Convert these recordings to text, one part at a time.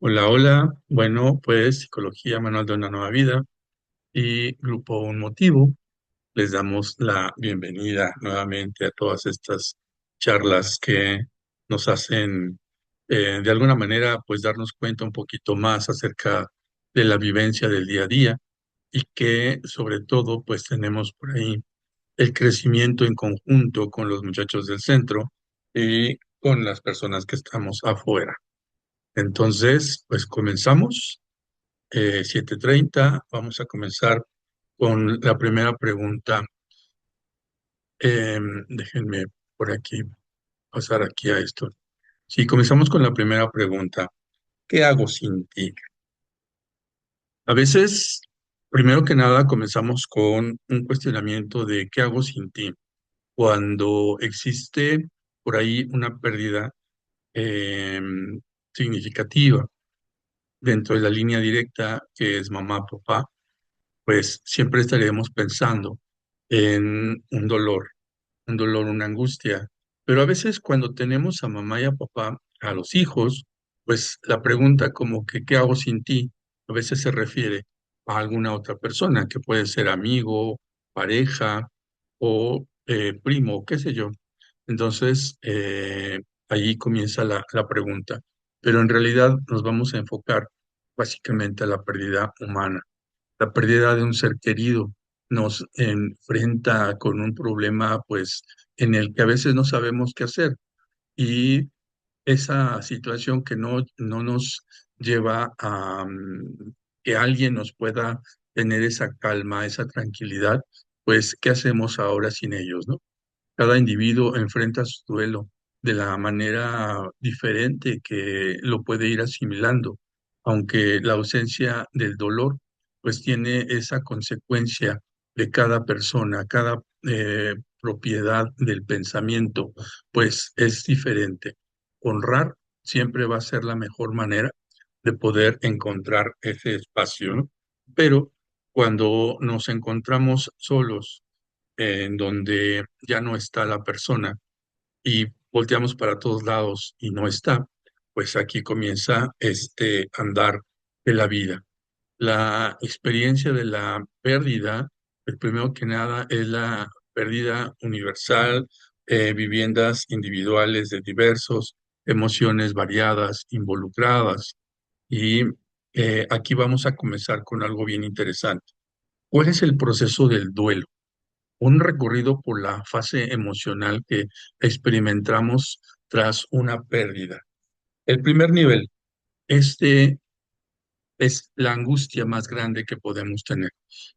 Hola, hola. Bueno, pues Psicología Manual de una Nueva Vida y Grupo Un Motivo. Les damos la bienvenida nuevamente a todas estas charlas que nos hacen, de alguna manera, pues darnos cuenta un poquito más acerca de la vivencia del día a día y que sobre todo, pues tenemos por ahí el crecimiento en conjunto con los muchachos del centro y con las personas que estamos afuera. Entonces, pues comenzamos. 7:30. Vamos a comenzar con la primera pregunta. Déjenme por aquí pasar aquí a esto. Si comenzamos con la primera pregunta, ¿qué hago sin ti? A veces, primero que nada, comenzamos con un cuestionamiento de ¿qué hago sin ti? Cuando existe por ahí una pérdida significativa dentro de la línea directa que es mamá, papá, pues siempre estaremos pensando en un dolor, una angustia. Pero a veces cuando tenemos a mamá y a papá, a los hijos, pues la pregunta como que ¿qué hago sin ti? A veces se refiere a alguna otra persona, que puede ser amigo, pareja o primo, qué sé yo. Entonces, allí comienza la pregunta. Pero en realidad nos vamos a enfocar básicamente a la pérdida humana. La pérdida de un ser querido nos enfrenta con un problema, pues, en el que a veces no sabemos qué hacer. Y esa situación que no nos lleva a que alguien nos pueda tener esa calma, esa tranquilidad, pues, ¿qué hacemos ahora sin ellos, no? Cada individuo enfrenta su duelo de la manera diferente que lo puede ir asimilando, aunque la ausencia del dolor pues tiene esa consecuencia de cada persona, cada propiedad del pensamiento, pues es diferente. Honrar siempre va a ser la mejor manera de poder encontrar ese espacio, ¿no? Pero cuando nos encontramos solos, en donde ya no está la persona y volteamos para todos lados y no está, pues aquí comienza este andar de la vida. La experiencia de la pérdida, el primero que nada es la pérdida universal, viviendas individuales de diversos, emociones variadas, involucradas. Y aquí vamos a comenzar con algo bien interesante. ¿Cuál es el proceso del duelo? Un recorrido por la fase emocional que experimentamos tras una pérdida. El primer nivel, este es la angustia más grande que podemos tener,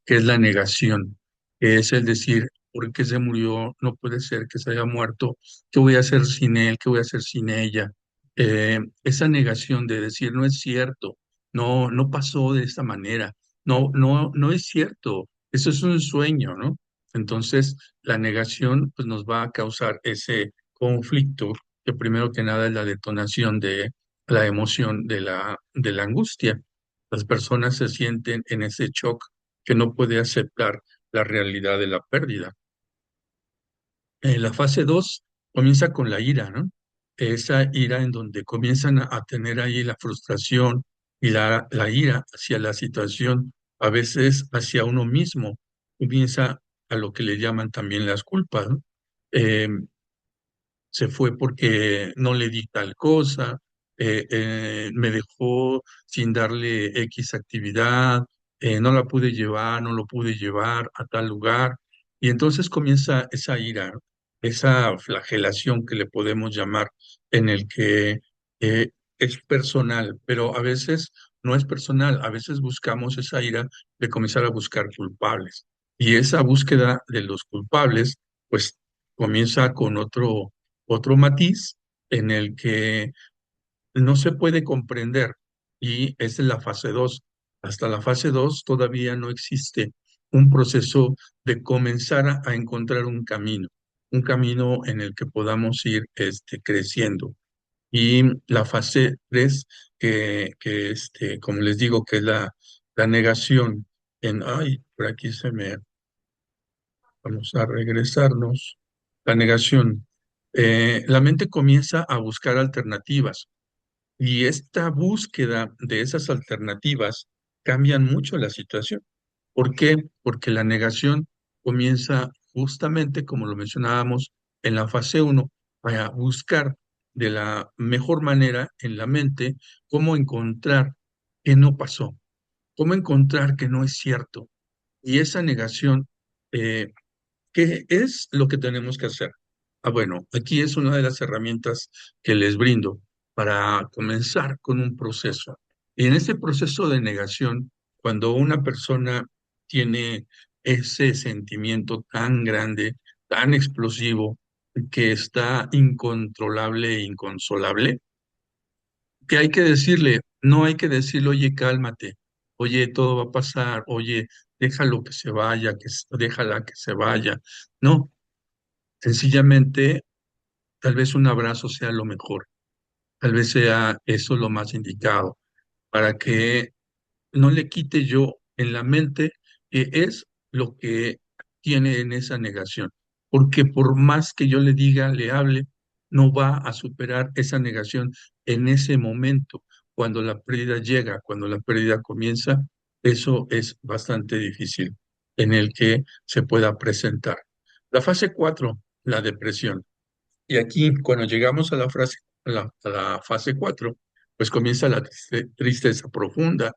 que es la negación, que es el decir, ¿por qué se murió? No puede ser que se haya muerto. ¿Qué voy a hacer sin él? ¿Qué voy a hacer sin ella? Esa negación de decir, no es cierto, no pasó de esta manera, no es cierto, eso es un sueño, ¿no? Entonces, la negación pues, nos va a causar ese conflicto, que primero que nada es la detonación de la emoción de la angustia. Las personas se sienten en ese shock que no puede aceptar la realidad de la pérdida. La fase 2 comienza con la ira, ¿no? Esa ira en donde comienzan a tener ahí la frustración y la ira hacia la situación, a veces hacia uno mismo. Comienza a lo que le llaman también las culpas, ¿no? Eh, Se fue porque no le di tal cosa, me dejó sin darle X actividad, no la pude llevar, no lo pude llevar a tal lugar. Y entonces comienza esa ira, ¿no? Esa flagelación que le podemos llamar, en el que eh, es personal, pero a veces no es personal, a veces buscamos esa ira de comenzar a buscar culpables. Y esa búsqueda de los culpables, pues comienza con otro matiz en el que no se puede comprender y esa es la fase 2. Hasta la fase 2 todavía no existe un proceso de comenzar a encontrar un camino en el que podamos ir creciendo. Y la fase 3 como les digo, que es la negación ay, por aquí vamos a regresarnos. La negación. La mente comienza a buscar alternativas. Y esta búsqueda de esas alternativas cambian mucho la situación. ¿Por qué? Porque la negación comienza justamente, como lo mencionábamos en la fase uno, a buscar de la mejor manera en la mente cómo encontrar que no pasó, cómo encontrar que no es cierto. Y esa negación eh, ¿qué es lo que tenemos que hacer? Ah, bueno, aquí es una de las herramientas que les brindo para comenzar con un proceso. Y en ese proceso de negación, cuando una persona tiene ese sentimiento tan grande, tan explosivo, que está incontrolable e inconsolable, que hay que decirle, no hay que decirle, oye, cálmate, oye, todo va a pasar, oye, déjalo que se vaya, déjala que se vaya. No, sencillamente, tal vez un abrazo sea lo mejor, tal vez sea eso lo más indicado, para que no le quite yo en la mente que es lo que tiene en esa negación, porque por más que yo le diga, le hable, no va a superar esa negación en ese momento. Cuando la pérdida llega, cuando la pérdida comienza, eso es bastante difícil en el que se pueda presentar. La fase 4, la depresión. Y aquí, cuando llegamos a la fase 4, pues comienza la tristeza profunda,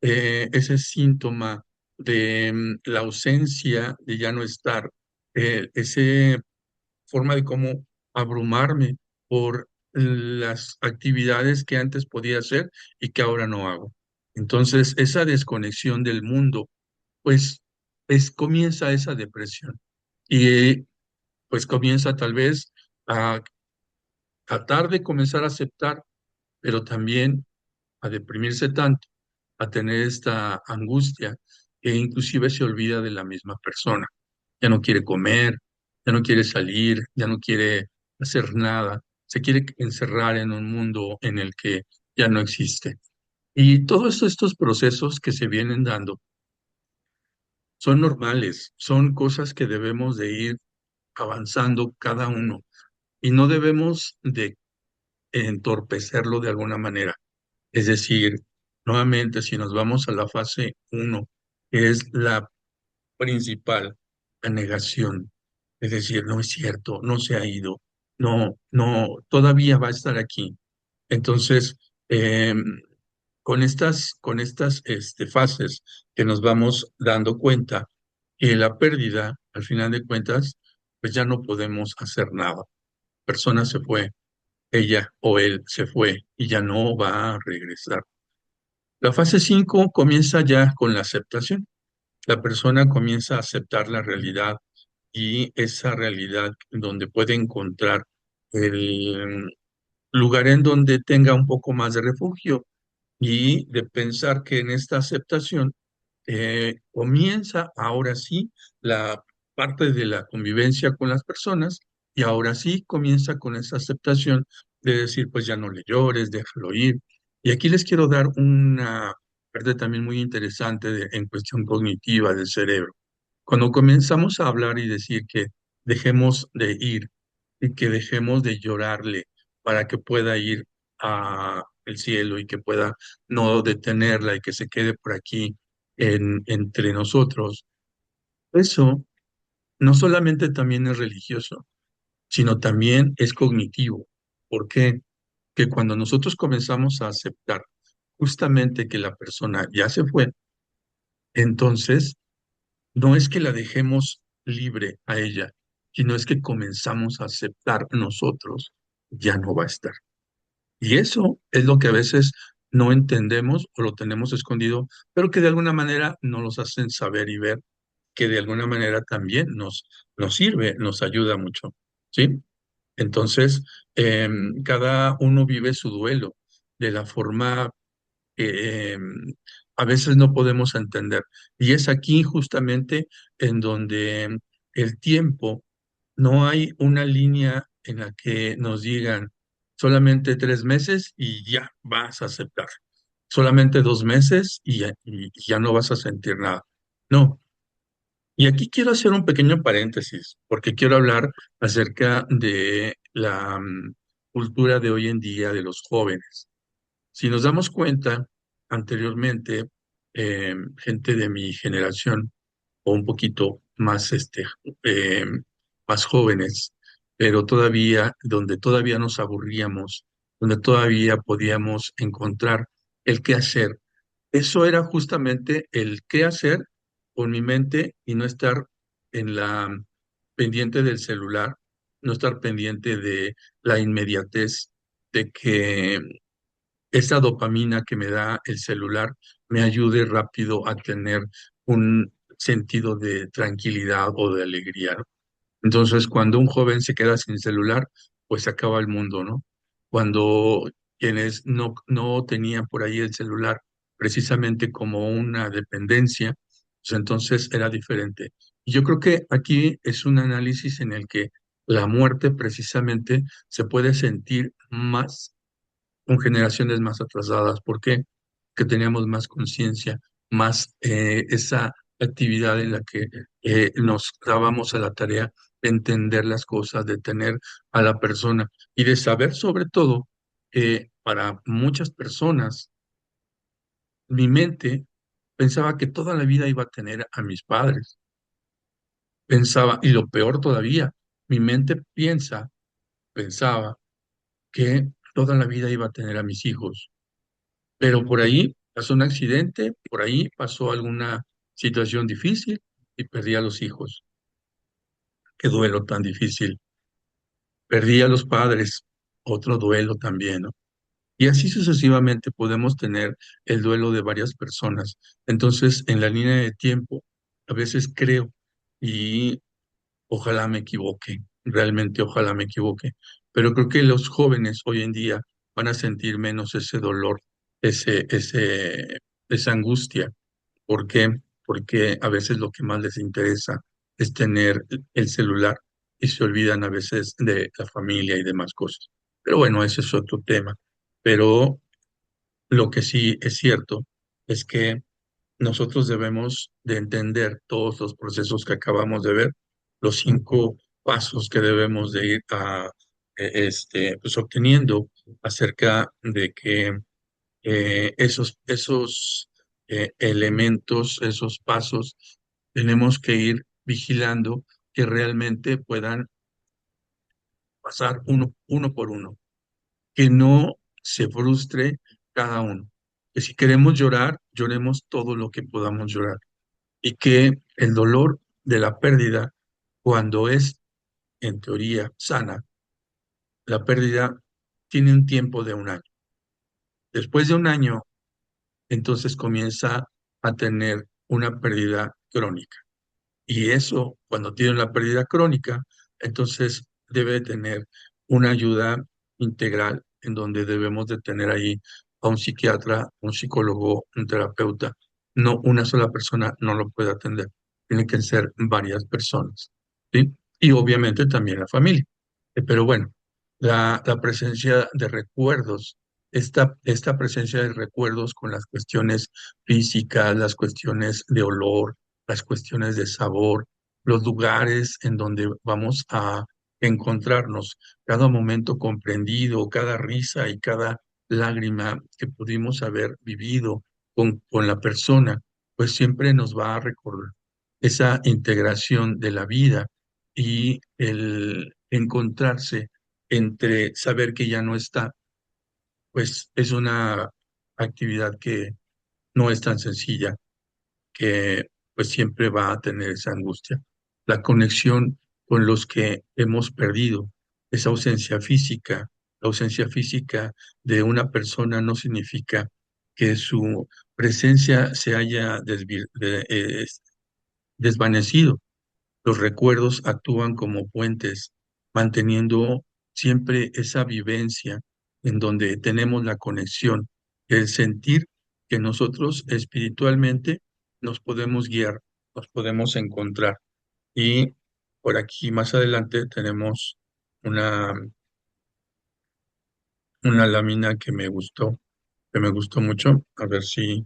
ese síntoma de la ausencia, de ya no estar, esa forma de cómo abrumarme por las actividades que antes podía hacer y que ahora no hago. Entonces, esa desconexión del mundo, pues comienza esa depresión y pues comienza tal vez a tratar de comenzar a aceptar, pero también a deprimirse tanto, a tener esta angustia, que inclusive se olvida de la misma persona. Ya no quiere comer, ya no quiere salir, ya no quiere hacer nada, se quiere encerrar en un mundo en el que ya no existe. Y todos estos procesos que se vienen dando son normales, son cosas que debemos de ir avanzando cada uno y no debemos de entorpecerlo de alguna manera. Es decir, nuevamente, si nos vamos a la fase uno, que es la principal, la negación, es decir, no es cierto, no se ha ido, no, no, todavía va a estar aquí. Entonces, con estas fases que nos vamos dando cuenta que la pérdida, al final de cuentas, pues ya no podemos hacer nada. Persona se fue, ella o él se fue y ya no va a regresar. La fase 5 comienza ya con la aceptación. La persona comienza a aceptar la realidad y esa realidad donde puede encontrar el lugar en donde tenga un poco más de refugio y de pensar que en esta aceptación comienza ahora sí la parte de la convivencia con las personas y ahora sí comienza con esa aceptación de decir, pues ya no le llores, déjalo ir. Y aquí les quiero dar una parte también muy interesante en cuestión cognitiva del cerebro. Cuando comenzamos a hablar y decir que dejemos de ir y que dejemos de llorarle para que pueda ir a el cielo y que pueda no detenerla y que se quede por aquí entre nosotros, eso no solamente también es religioso, sino también es cognitivo. ¿Por qué? Que cuando nosotros comenzamos a aceptar justamente que la persona ya se fue, entonces no es que la dejemos libre a ella, sino es que comenzamos a aceptar nosotros, ya no va a estar. Y eso es lo que a veces no entendemos o lo tenemos escondido, pero que de alguna manera nos los hacen saber y ver, que de alguna manera también nos sirve, nos ayuda mucho, ¿sí? Entonces, cada uno vive su duelo de la forma que a veces no podemos entender. Y es aquí justamente en donde el tiempo, no hay una línea en la que nos digan solamente 3 meses y ya vas a aceptar, solamente 2 meses y ya no vas a sentir nada. No. Y aquí quiero hacer un pequeño paréntesis, porque quiero hablar acerca de la cultura de hoy en día de los jóvenes. Si nos damos cuenta, anteriormente, gente de mi generación o un poquito más, eh, más jóvenes, pero todavía, donde todavía nos aburríamos, donde todavía podíamos encontrar el qué hacer. Eso era justamente el qué hacer con mi mente y no estar en la pendiente del celular, no estar pendiente de la inmediatez de que esa dopamina que me da el celular me ayude rápido a tener un sentido de tranquilidad o de alegría, ¿no? Entonces, cuando un joven se queda sin celular, pues se acaba el mundo, ¿no? Cuando quienes no tenían por ahí el celular precisamente como una dependencia, pues entonces era diferente. Y yo creo que aquí es un análisis en el que la muerte precisamente se puede sentir más con generaciones más atrasadas. ¿Por qué? Que teníamos más conciencia, más esa actividad en la que nos dábamos a la tarea de entender las cosas, de tener a la persona y de saber sobre todo que para muchas personas mi mente pensaba que toda la vida iba a tener a mis padres. Pensaba, y lo peor todavía, mi mente pensaba que toda la vida iba a tener a mis hijos. Pero por ahí pasó un accidente, por ahí pasó alguna situación difícil y perdí a los hijos. Qué duelo tan difícil. Perdí a los padres, otro duelo también, ¿no? Y así sucesivamente podemos tener el duelo de varias personas. Entonces, en la línea de tiempo, a veces creo y ojalá me equivoque, realmente ojalá me equivoque, pero creo que los jóvenes hoy en día van a sentir menos ese dolor, esa angustia. ¿Por qué? Porque a veces lo que más les interesa es tener el celular y se olvidan a veces de la familia y demás cosas. Pero bueno, ese es otro tema. Pero lo que sí es cierto es que nosotros debemos de entender todos los procesos que acabamos de ver, los 5 pasos que debemos de ir pues obteniendo acerca de que esos elementos, esos pasos, tenemos que ir vigilando que realmente puedan pasar uno por uno, que no se frustre cada uno. Que si queremos llorar, lloremos todo lo que podamos llorar. Y que el dolor de la pérdida, cuando es en teoría sana, la pérdida tiene un tiempo de un año. Después de un año, entonces comienza a tener una pérdida crónica. Y eso, cuando tiene la pérdida crónica, entonces debe tener una ayuda integral en donde debemos de tener ahí a un psiquiatra, un psicólogo, un terapeuta. No una sola persona no lo puede atender. Tienen que ser varias personas, ¿sí? Y obviamente también la familia. Pero bueno, la presencia de recuerdos, esta presencia de recuerdos con las cuestiones físicas, las cuestiones de olor, las cuestiones de sabor, los lugares en donde vamos a encontrarnos, cada momento comprendido, cada risa y cada lágrima que pudimos haber vivido con la persona, pues siempre nos va a recordar esa integración de la vida y el encontrarse entre saber que ya no está, pues es una actividad que no es tan sencilla, que pues siempre va a tener esa angustia. La conexión con los que hemos perdido, esa la ausencia física de una persona no significa que su presencia se haya desvanecido. Los recuerdos actúan como puentes, manteniendo siempre esa vivencia en donde tenemos la conexión, el sentir que nosotros espiritualmente nos podemos guiar, nos podemos encontrar. Y por aquí más adelante tenemos una, una lámina que me gustó mucho. A ver si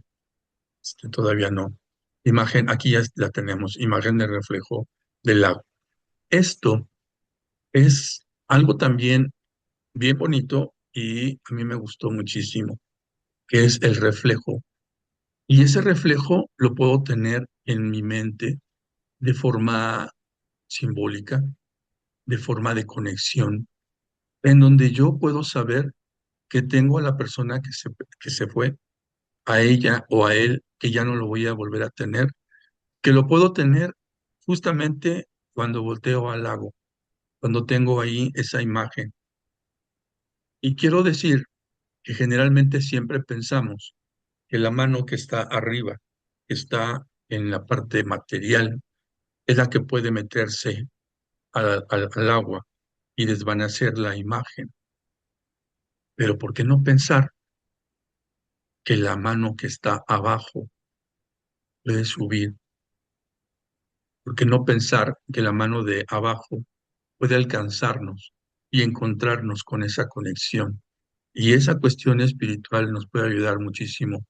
todavía no. Imagen, aquí ya la tenemos, imagen de reflejo del lago. Esto es algo también bien bonito y a mí me gustó muchísimo. que es el reflejo. Y ese reflejo lo puedo tener en mi mente de forma simbólica, de forma de conexión, en donde yo puedo saber que tengo a la persona que se fue, a ella o a él, que ya no lo voy a volver a tener, que lo puedo tener justamente cuando volteo al lago, cuando tengo ahí esa imagen. Y quiero decir que generalmente siempre pensamos que la mano que está arriba, que está en la parte material, es la que puede meterse al agua y desvanecer la imagen. Pero ¿por qué no pensar que la mano que está abajo puede subir? ¿Por qué no pensar que la mano de abajo puede alcanzarnos y encontrarnos con esa conexión? Y esa cuestión espiritual nos puede ayudar muchísimo,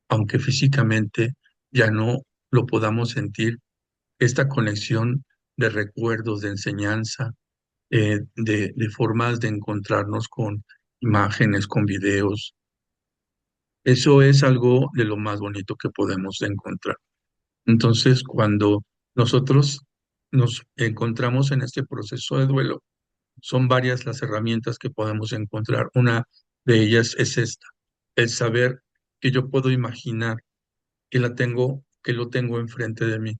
aunque físicamente ya no lo podamos sentir, esta conexión de recuerdos, de enseñanza, de formas de encontrarnos con imágenes, con videos. Eso es algo de lo más bonito que podemos encontrar. Entonces, cuando nosotros nos encontramos en este proceso de duelo, son varias las herramientas que podemos encontrar. Una de ellas es esta, el saber que yo puedo imaginar que lo tengo enfrente de mí,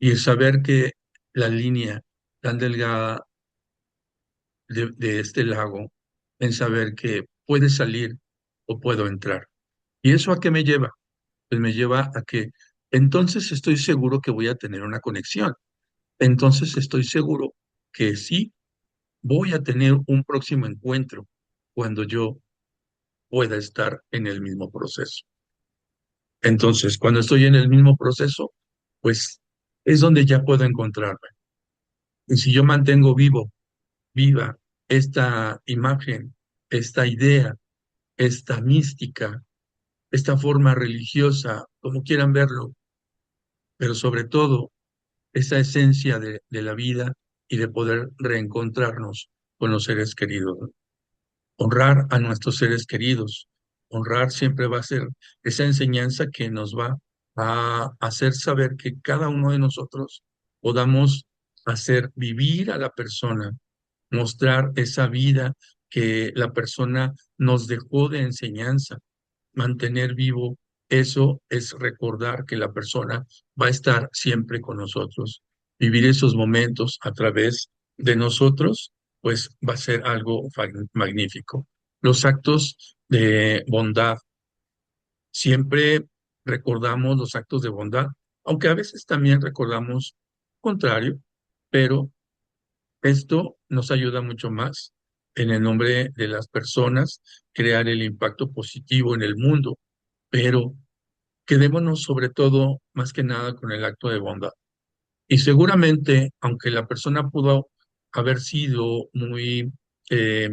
y el saber que la línea tan delgada de este lago, en saber que puede salir o puedo entrar. ¿Y eso a qué me lleva? Pues me lleva a que entonces estoy seguro que voy a tener una conexión. Entonces estoy seguro que sí voy a tener un próximo encuentro cuando yo pueda estar en el mismo proceso. Entonces, cuando estoy en el mismo proceso, pues es donde ya puedo encontrarme. Y si yo mantengo viva esta imagen, esta idea, esta mística, esta forma religiosa, como quieran verlo, pero sobre todo esa esencia de la vida y de poder reencontrarnos con los seres queridos, ¿no? Honrar a nuestros seres queridos, honrar siempre va a ser esa enseñanza que nos va a hacer saber que cada uno de nosotros podamos hacer vivir a la persona, mostrar esa vida que la persona nos dejó de enseñanza. Mantener vivo eso es recordar que la persona va a estar siempre con nosotros. Vivir esos momentos a través de nosotros, pues va a ser algo magnífico. Los actos de bondad, siempre recordamos los actos de bondad, aunque a veces también recordamos contrario, pero esto nos ayuda mucho más en el nombre de las personas, crear el impacto positivo en el mundo, pero quedémonos sobre todo, más que nada, con el acto de bondad. Y seguramente, aunque la persona pudo haber sido muy eh,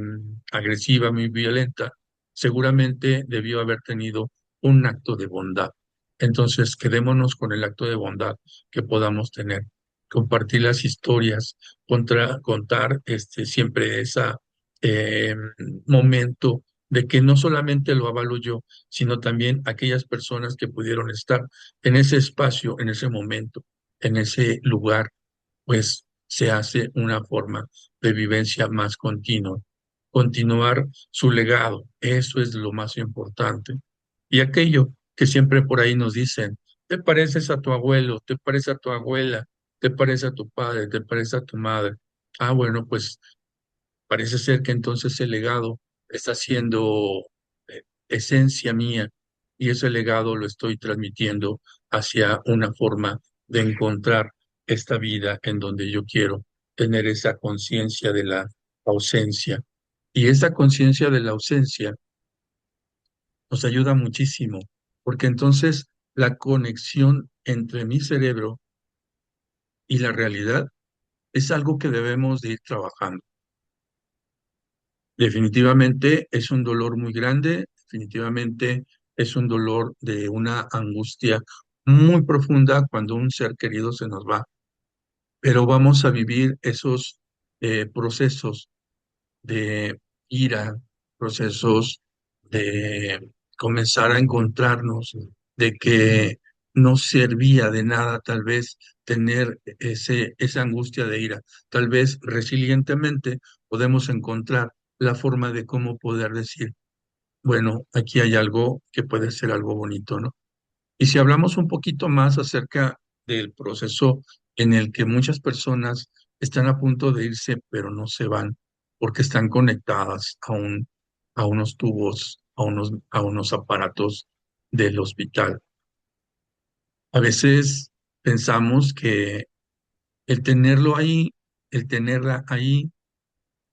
agresiva, muy violenta, seguramente debió haber tenido un acto de bondad. Entonces, quedémonos con el acto de bondad que podamos tener. Compartir las historias, contar siempre ese momento de que no solamente lo avalo yo, sino también aquellas personas que pudieron estar en ese espacio, en ese momento, en ese lugar, pues se hace una forma de vivencia más continua. Continuar su legado, eso es lo más importante. Y aquello que siempre por ahí nos dicen, te pareces a tu abuelo, te parece a tu abuela, te parece a tu padre, te parece a tu madre. Ah, bueno, pues parece ser que entonces el legado está siendo esencia mía, y ese legado lo estoy transmitiendo hacia una forma de encontrar esta vida en donde yo quiero tener esa conciencia de la ausencia. Y esa conciencia de la ausencia nos ayuda muchísimo, porque entonces la conexión entre mi cerebro y la realidad es algo que debemos de ir trabajando. Definitivamente es un dolor muy grande, definitivamente es un dolor de una angustia muy profunda cuando un ser querido se nos va, pero vamos a vivir esos procesos de ira, procesos de comenzar a encontrarnos de que no servía de nada tal vez tener esa angustia de ira. Tal vez resilientemente podemos encontrar la forma de cómo poder decir, bueno, aquí hay algo que puede ser algo bonito, ¿no? Y si hablamos un poquito más acerca del proceso en el que muchas personas están a punto de irse, pero no se van, porque están conectadas a unos tubos, a unos aparatos del hospital. A veces pensamos que el tenerlo ahí, el tenerla ahí,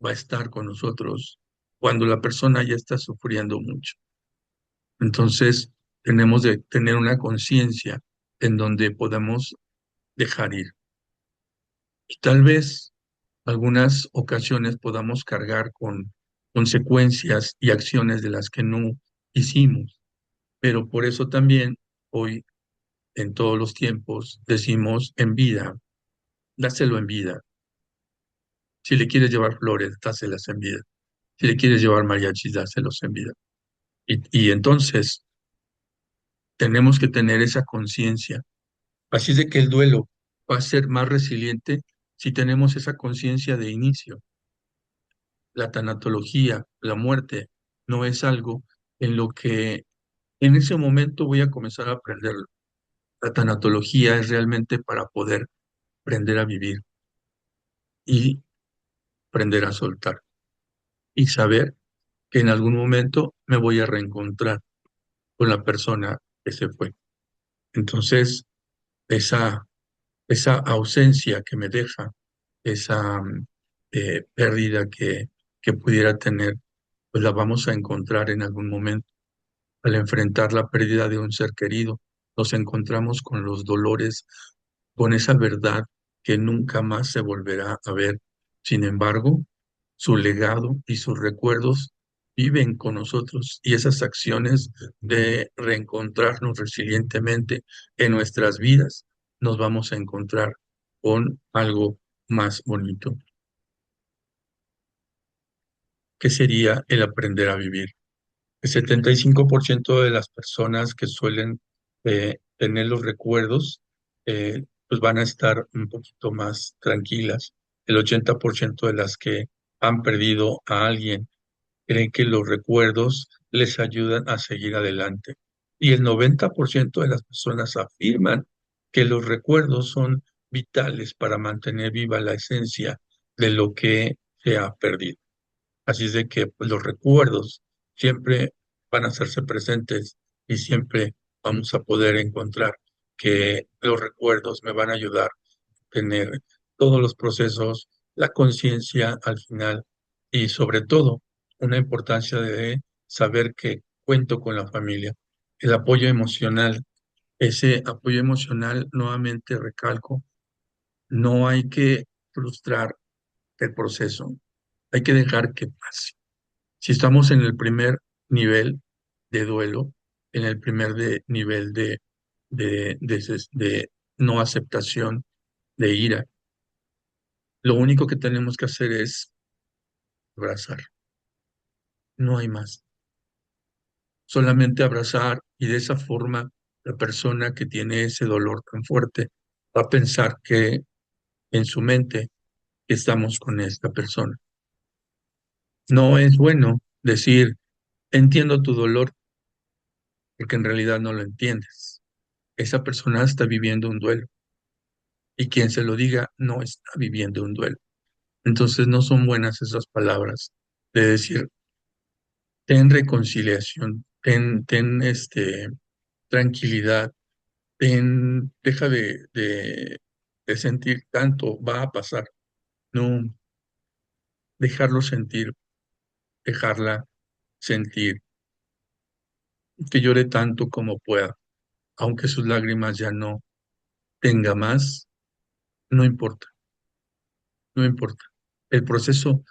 va a estar con nosotros cuando la persona ya está sufriendo mucho. Entonces, tenemos de tener una conciencia en donde podamos dejar ir. Y tal vez algunas ocasiones podamos cargar con consecuencias y acciones de las que no hicimos, pero por eso también hoy, en todos los tiempos, decimos en vida, dáselo en vida. Si le quieres llevar flores, dáselas en vida. Si le quieres llevar mariachis, dáselos en vida. Y entonces tenemos que tener esa conciencia. Así es de que el duelo va a ser más resiliente si tenemos esa conciencia de inicio. La tanatología, la muerte, no es algo en lo que en ese momento voy a comenzar a aprenderlo. La tanatología es realmente para poder aprender a vivir y aprender a soltar y saber que en algún momento me voy a reencontrar con la persona que se fue. Entonces, esa, esa ausencia que me deja, esa pérdida que pudiera tener, pues la vamos a encontrar en algún momento. Al enfrentar la pérdida de un ser querido, nos encontramos con los dolores, con esa verdad que nunca más se volverá a ver. Sin embargo, su legado y sus recuerdos viven con nosotros y esas acciones de reencontrarnos resilientemente en nuestras vidas, nos vamos a encontrar con algo más bonito, que sería el aprender a vivir. El 75% de las personas que suelen tener los recuerdos, pues van a estar un poquito más tranquilas. El 80% de las que han perdido a alguien creen que los recuerdos les ayudan a seguir adelante. Y el 90% de las personas afirman que los recuerdos son vitales para mantener viva la esencia de lo que se ha perdido. Así es de que pues, los recuerdos siempre van a hacerse presentes y siempre vamos a poder encontrar que los recuerdos me van a ayudar a tener todos los procesos, la conciencia al final y sobre todo una importancia de saber que cuento con la familia, el apoyo emocional. Ese apoyo emocional, nuevamente recalco, no hay que frustrar el proceso, hay que dejar que pase. Si estamos en el primer nivel de duelo, en el primer nivel de no aceptación, de ira, lo único que tenemos que hacer es abrazar, no hay más. Solamente abrazar y de esa forma la persona que tiene ese dolor tan fuerte va a pensar que en su mente estamos con esta persona. No es bueno decir, entiendo tu dolor, porque en realidad no lo entiendes. Esa persona está viviendo un duelo y quien se lo diga no está viviendo un duelo. Entonces no son buenas esas palabras de decir, ten reconciliación, ten tranquilidad, deja de sentir tanto, va a pasar. No, dejarlo sentir, dejarla sentir, que llore tanto como pueda, aunque sus lágrimas ya no tenga más, no importa, no importa. El proceso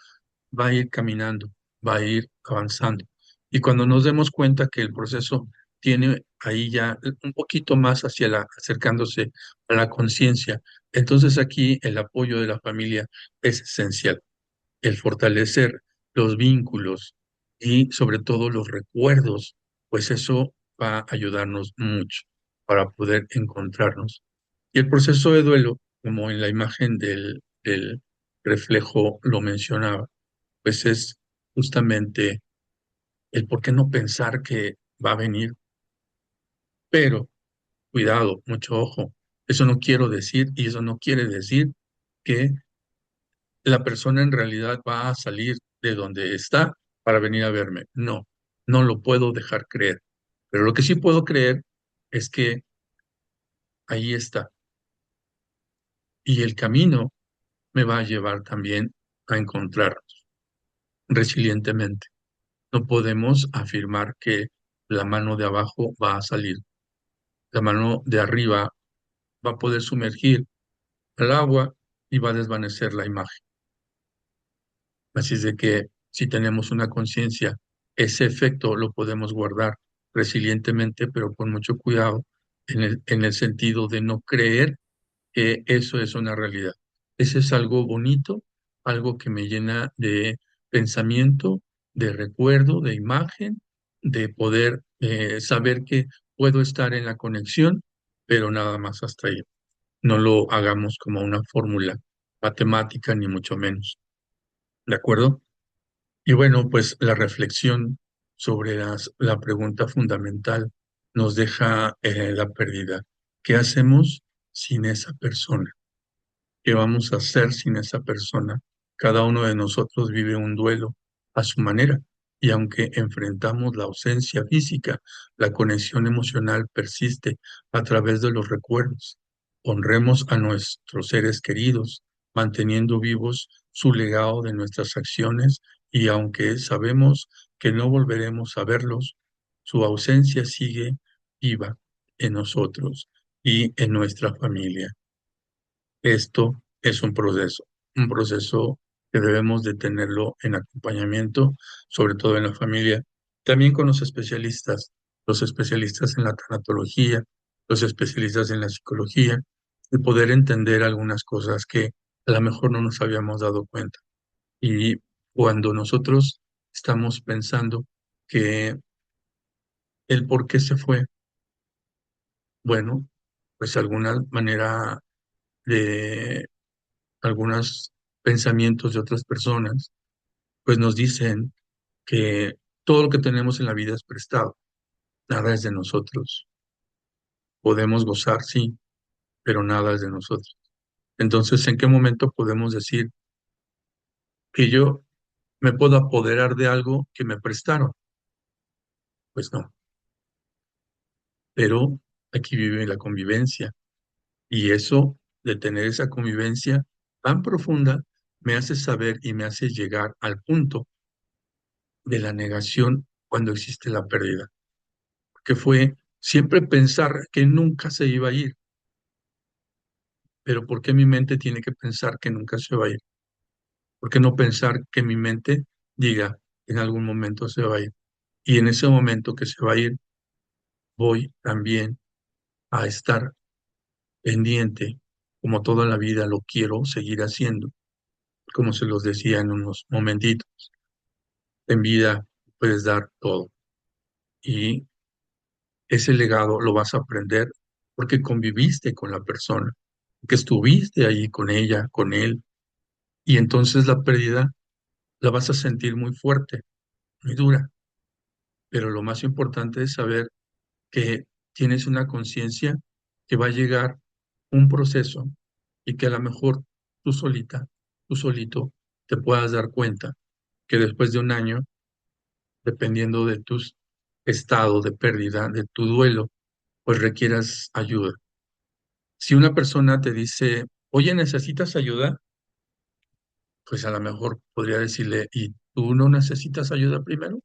va a ir caminando, va a ir avanzando. Y cuando nos demos cuenta que el proceso tiene ahí ya un poquito más hacia acercándose a la conciencia, entonces aquí el apoyo de la familia es esencial, el fortalecer los vínculos y sobre todo los recuerdos. pues eso va a ayudarnos mucho para poder encontrarnos. Y el proceso de duelo, como en la imagen del reflejo lo mencionaba, pues es justamente el por qué no pensar que va a venir, pero cuidado, mucho ojo, eso no quiero decir y eso no quiere decir que la persona en realidad va a salir de donde está para venir a verme. No, no lo puedo dejar creer. Pero lo que sí puedo creer es que ahí está. Y el camino me va a llevar también a encontrarnos resilientemente. No podemos afirmar que la mano de abajo va a salir. La mano de arriba va a poder sumergir al agua y va a desvanecer la imagen. Así es de que si tenemos una conciencia, ese efecto lo podemos guardar resilientemente, pero con mucho cuidado en el sentido de no creer que eso es una realidad. Ese es algo bonito, algo que me llena de pensamiento, de recuerdo, de imagen, de poder saber que puedo estar en la conexión, pero nada más hasta ahí. No lo hagamos como una fórmula matemática, ni mucho menos. ¿De acuerdo? Y bueno, pues la reflexión sobre la pregunta fundamental nos deja la pérdida. ¿Qué hacemos sin esa persona? ¿Qué vamos a hacer sin esa persona? Cada uno de nosotros vive un duelo a su manera y aunque enfrentamos la ausencia física, la conexión emocional persiste a través de los recuerdos. Honremos a nuestros seres queridos, manteniendo vivos su legado de nuestras acciones y aunque sabemos que no volveremos a verlos, su ausencia sigue viva en nosotros y en nuestra familia. Esto es un proceso que debemos de tenerlo en acompañamiento, sobre todo en la familia, también con los especialistas en la tanatología, los especialistas en la psicología, y poder entender algunas cosas que a lo mejor no nos habíamos dado cuenta. Y cuando nosotros estamos pensando que el por qué se fue, bueno, pues alguna manera de algunos pensamientos de otras personas, pues nos dicen que todo lo que tenemos en la vida es prestado, nada es de nosotros. Podemos gozar, sí, pero nada es de nosotros. Entonces, ¿en qué momento podemos decir que yo me puedo apoderar de algo que me prestaron? Pues no, pero aquí vive la convivencia y eso de tener esa convivencia tan profunda me hace saber y me hace llegar al punto de la negación cuando existe la pérdida, que fue siempre pensar que nunca se iba a ir. Pero ¿por qué mi mente tiene que pensar que nunca se va a ir? ¿Por qué no pensar que mi mente diga en algún momento se va a ir? Y en ese momento que se va a ir, voy también a estar pendiente, como toda la vida lo quiero seguir haciendo, como se los decía en unos momentitos. En vida puedes dar todo y ese legado lo vas a aprender porque conviviste con la persona, que estuviste ahí con ella, con él, y entonces la pérdida la vas a sentir muy fuerte, muy dura, pero lo más importante es saber que tienes una conciencia que va a llegar un proceso y que a lo mejor tú solita, tú solito, te puedas dar cuenta que después de un año, dependiendo de tu estado de pérdida, de tu duelo, pues requieras ayuda. Si una persona te dice, oye, ¿necesitas ayuda? Pues a lo mejor podría decirle, ¿y tú no necesitas ayuda primero?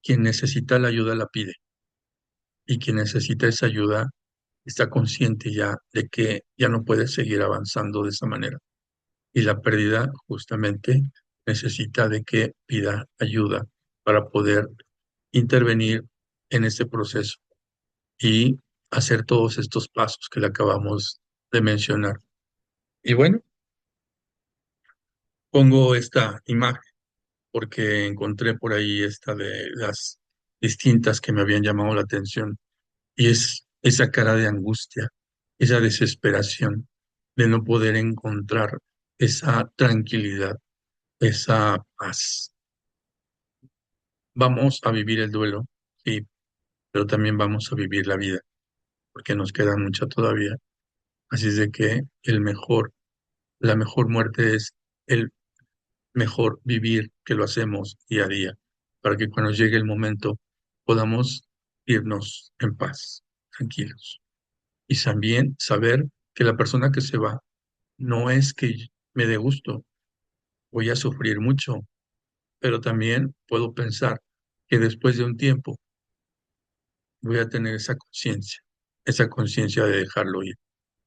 Quien necesita la ayuda la pide y quien necesita esa ayuda está consciente ya de que ya no puede seguir avanzando de esa manera. Y la pérdida justamente necesita de que pida ayuda para poder intervenir en ese proceso y hacer todos estos pasos que le acabamos de mencionar. Y bueno, pongo esta imagen porque encontré por ahí esta de distintas que me habían llamado la atención. Y es esa cara de angustia, esa desesperación de no poder encontrar esa tranquilidad, esa paz. Vamos a vivir el duelo, sí, pero también vamos a vivir la vida, porque nos queda mucha todavía. Así es de que la mejor muerte es el mejor vivir que lo hacemos día a día, para que cuando llegue el momento podamos irnos en paz, tranquilos. Y también saber que la persona que se va no es que me dé gusto, voy a sufrir mucho, pero también puedo pensar que después de un tiempo voy a tener esa conciencia de dejarlo ir,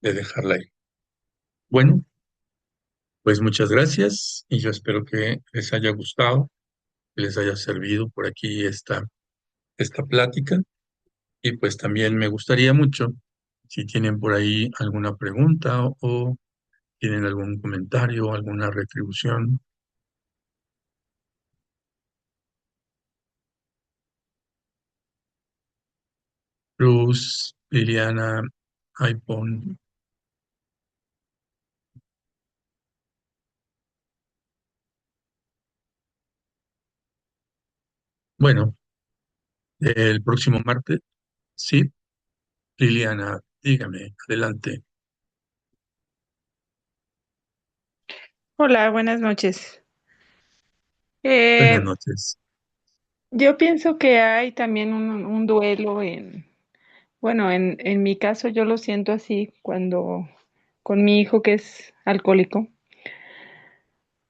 de dejarla ir. Bueno, pues muchas gracias y yo espero que les haya gustado, que les haya servido por aquí esta plática. Y pues también me gustaría mucho, si tienen por ahí alguna pregunta o tienen algún comentario, alguna retribución. Luz, Liliana, iPhone. Bueno, el próximo martes, sí, Liliana, dígame, adelante. Hola, buenas noches. Buenas Eh, noches. yo pienso que hay también un duelo bueno, en mi caso yo lo siento así cuando con mi hijo que es alcohólico,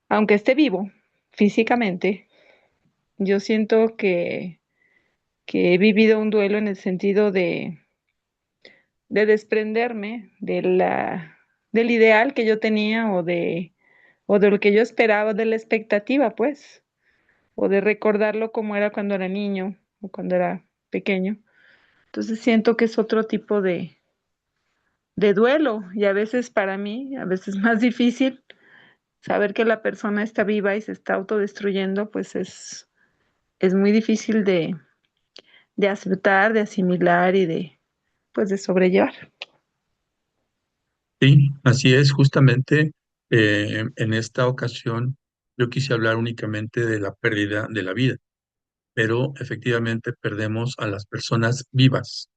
aunque esté vivo físicamente, yo siento que he vivido un duelo en el sentido de desprenderme del ideal que yo tenía o de lo que yo esperaba, de la expectativa, pues, o de recordarlo como era cuando era niño o cuando era pequeño. Entonces siento que es otro tipo de duelo y a veces para mí, a veces más difícil saber que la persona está viva y se está autodestruyendo, pues es muy difícil de aceptar, de asimilar y pues de sobrellevar. Sí, así es, justamente en esta ocasión yo quise hablar únicamente de la pérdida de la vida, pero efectivamente perdemos a las personas vivas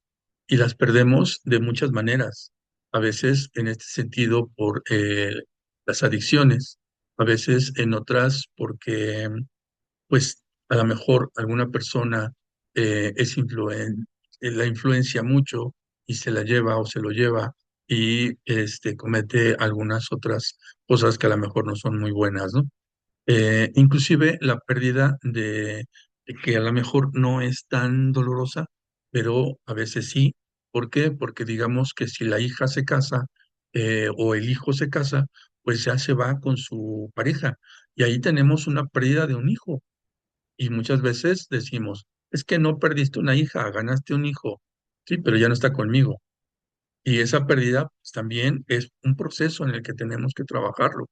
y las perdemos de muchas maneras. A veces en este sentido por las adicciones, a veces en otras porque pues a lo mejor alguna persona la influencia mucho y se la lleva o se lo lleva y comete algunas otras cosas que a lo mejor no son muy buenas, ¿no? Inclusive la pérdida de que a lo mejor no es tan dolorosa, pero a veces sí. ¿Por qué? Porque digamos que si la hija se casa o el hijo se casa, pues ya se va con su pareja y ahí tenemos una pérdida de un hijo. Y muchas veces decimos, es que no perdiste una hija, ganaste un hijo, sí, pero ya no está conmigo. Y esa pérdida pues, también es un proceso en el que tenemos que trabajarlo.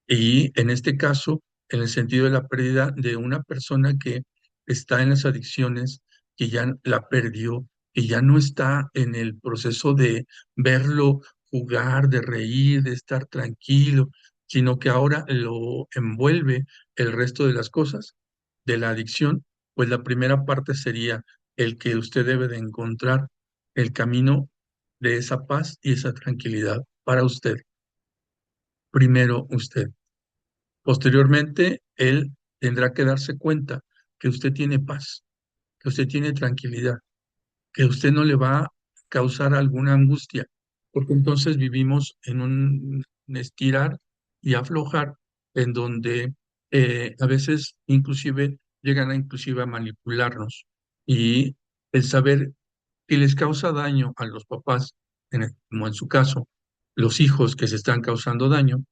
Y en este caso, en el sentido de la pérdida de una persona que está en las adicciones, que ya la perdió, que ya no está en el proceso de verlo jugar, de reír, de estar tranquilo, sino que ahora lo envuelve el resto de las cosas de la adicción, pues la primera parte sería el que usted debe de encontrar el camino de esa paz y esa tranquilidad para usted. Primero usted. Posteriormente, él tendrá que darse cuenta que usted tiene paz, que usted tiene tranquilidad, que usted no le va a causar alguna angustia, porque entonces vivimos en un estirar y aflojar en donde a veces inclusive llegan a inclusive a manipularnos y el saber que les causa daño a los papás, como en su caso, los hijos que se están causando daño,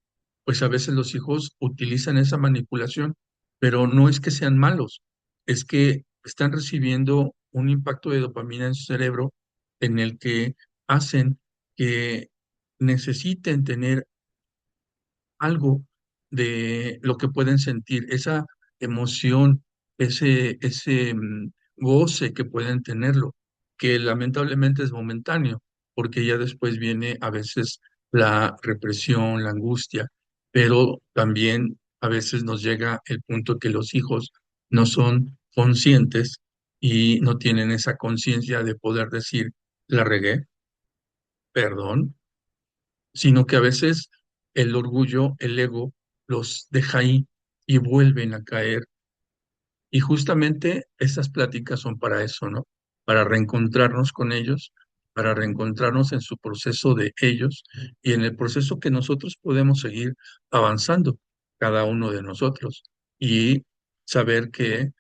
pues a veces los hijos utilizan esa manipulación, pero no es que sean malos, es que están recibiendo un impacto de dopamina en su cerebro en el que hacen que necesiten tener algo de lo que pueden sentir, esa emoción, ese goce que pueden tenerlo, que lamentablemente es momentáneo, porque ya después viene a veces la represión, la angustia, pero también a veces nos llega el punto que los hijos no son conscientes y no tienen esa conciencia de poder decir, la regué, perdón, sino que a veces el orgullo, el ego, los deja ahí y vuelven a caer. Y justamente estas pláticas son para eso, ¿no? Para reencontrarnos con ellos, para reencontrarnos en su proceso de ellos y en el proceso que nosotros podemos seguir avanzando, cada uno de nosotros. Y saber que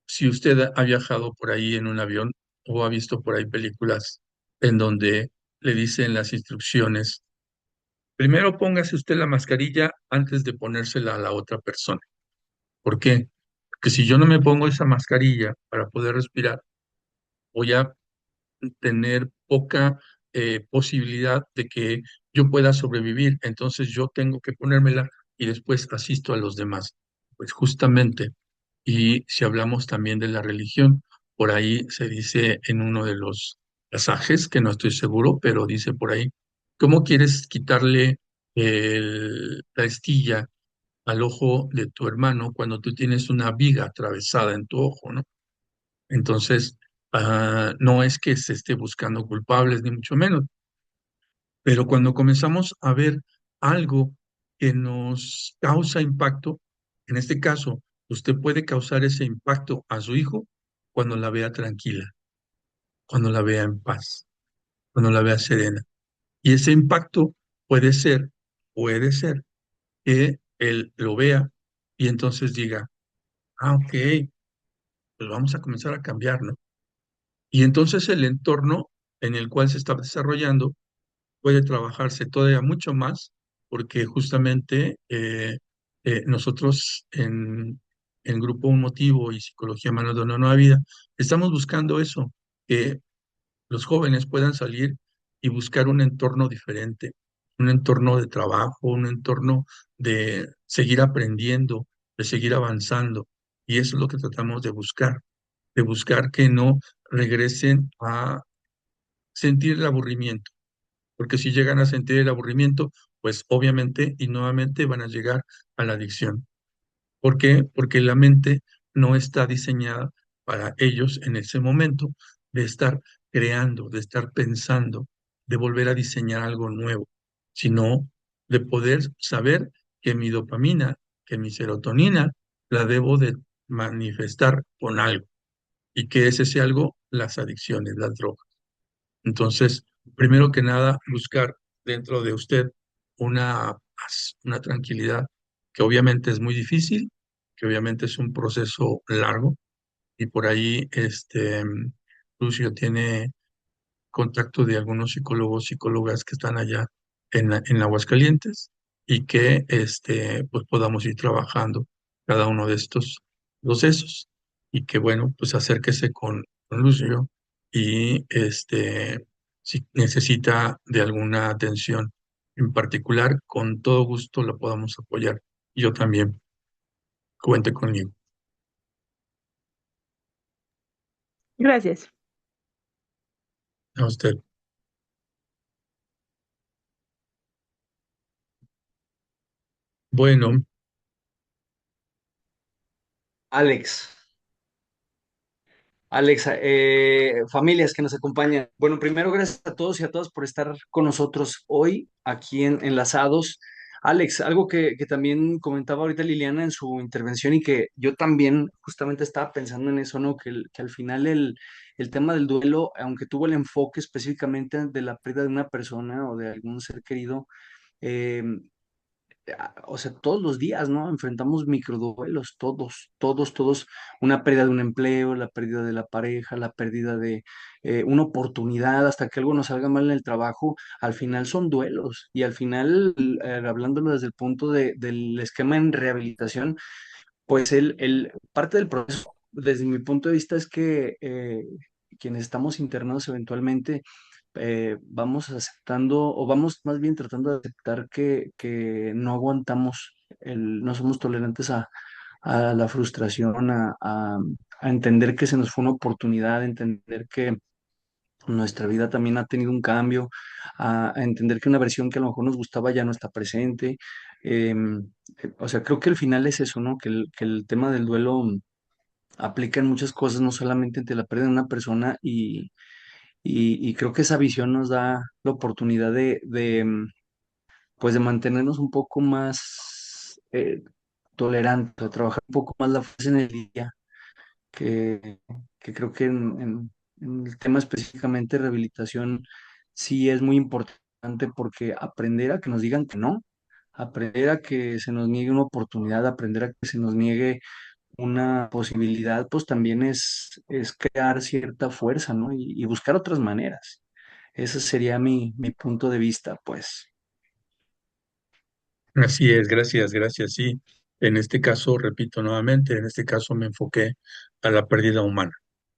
si usted ha viajado por ahí en un avión o ha visto por ahí películas en donde le dicen las instrucciones, primero póngase usted la mascarilla antes de ponérsela a la otra persona. ¿Por qué? Porque si yo no me pongo esa mascarilla para poder respirar, voy a tener poca posibilidad de que yo pueda sobrevivir. Entonces yo tengo que ponérmela y después asisto a los demás. Pues justamente, y si hablamos también de la religión, por ahí se dice en uno de los pasajes, que no estoy seguro, pero dice por ahí, ¿cómo quieres quitarle la estilla al ojo de tu hermano cuando tú tienes una viga atravesada en tu ojo, ¿no? Entonces, no es que se esté buscando culpables, ni mucho menos, pero cuando comenzamos a ver algo que nos causa impacto, en este caso, usted puede causar ese impacto a su hijo cuando la vea tranquila, cuando la vea en paz, cuando la vea serena. Y ese impacto puede ser que él lo vea y entonces diga, ok, pues vamos a comenzar a cambiar, ¿no? Y entonces el entorno en el cual se está desarrollando puede trabajarse todavía mucho más porque justamente nosotros en Grupo Un Motivo y Psicología Manual de una Nueva Vida estamos buscando eso, que los jóvenes puedan salir y buscar un entorno diferente, un entorno de trabajo, un entorno de seguir aprendiendo, de seguir avanzando. Y eso es lo que tratamos de buscar que no regresen a sentir el aburrimiento, porque si llegan a sentir el aburrimiento, pues obviamente y nuevamente van a llegar a la adicción. ¿Por qué? Porque la mente no está diseñada para ellos en ese momento de estar creando, de estar pensando, de volver a diseñar algo nuevo, sino de poder saber que mi dopamina, que mi serotonina, la debo de manifestar con algo y que ese sea algo, las adicciones, las drogas. Entonces, primero que nada, buscar dentro de usted una paz, una tranquilidad, que obviamente es muy difícil, que obviamente es un proceso largo, y por ahí Lucio tiene contacto de algunos psicólogos, psicólogas que están allá en Aguascalientes y que pues podamos ir trabajando cada uno de estos procesos y que bueno, pues acérquese con Lucio y si necesita de alguna atención en particular, con todo gusto lo podamos apoyar. Yo también, cuente conmigo. Gracias. A usted. Bueno, Alex, Alexa, familias que nos acompañan. Bueno, primero gracias a todos y a todas por estar con nosotros hoy aquí en Enlazados. Alex, algo que también comentaba ahorita Liliana en su intervención y que yo también justamente estaba pensando en eso, ¿no? Que al final el tema del duelo, aunque tuvo el enfoque específicamente de la pérdida de una persona o de algún ser querido, eh, o sea, todos los días, ¿no? Enfrentamos microduelos, todos, una pérdida de un empleo, la pérdida de la pareja, la pérdida de una oportunidad, hasta que algo nos salga mal en el trabajo, al final son duelos. Y al final, hablándolo desde el punto del esquema en rehabilitación, pues parte del proceso, desde mi punto de vista, es que quienes estamos internados eventualmente vamos aceptando o vamos más bien tratando de aceptar que no aguantamos, no somos tolerantes a la frustración, a entender que se nos fue una oportunidad, a entender que nuestra vida también ha tenido un cambio, a entender que una versión que a lo mejor nos gustaba ya no está presente. O sea, creo que el final es eso, ¿no? Que el tema del duelo aplica en muchas cosas, no solamente ante la pérdida de una persona y creo que esa visión nos da la oportunidad pues de mantenernos un poco más tolerantes, a trabajar un poco más la fuerza en el día, que, que creo que en el tema específicamente de rehabilitación sí es muy importante porque aprender a que nos digan que no, aprender a que se nos niegue una oportunidad, aprender a que se nos niegue una posibilidad, pues también es crear cierta fuerza, ¿no? Y buscar otras maneras. Ese sería mi punto de vista, pues. Así es, gracias, gracias. Sí, en este caso, repito nuevamente, en este caso me enfoqué a la pérdida humana,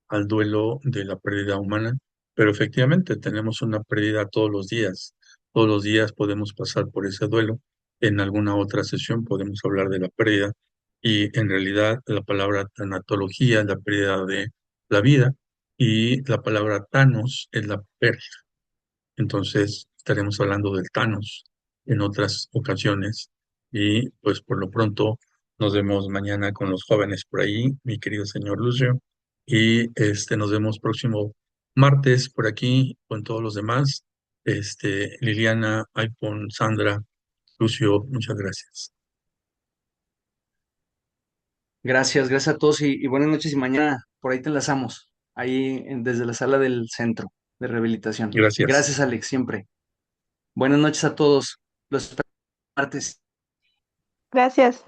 al duelo de la pérdida humana, pero efectivamente tenemos una pérdida todos los días. Todos los días podemos pasar por ese duelo. En alguna otra sesión podemos hablar de la pérdida y en realidad la palabra tanatología es la pérdida de la vida y la palabra Thanos es la pérdida. Entonces estaremos hablando del Thanos en otras ocasiones y pues por lo pronto nos vemos mañana con los jóvenes por ahí, mi querido señor Lucio, y nos vemos próximo martes por aquí con todos los demás. Liliana, Aipon, Sandra, Lucio, muchas gracias. Gracias, gracias a todos y buenas noches y mañana por ahí te enlazamos, desde la sala del centro de rehabilitación. Gracias. Gracias, Alex, siempre. Buenas noches a todos. Los espero el martes. Gracias.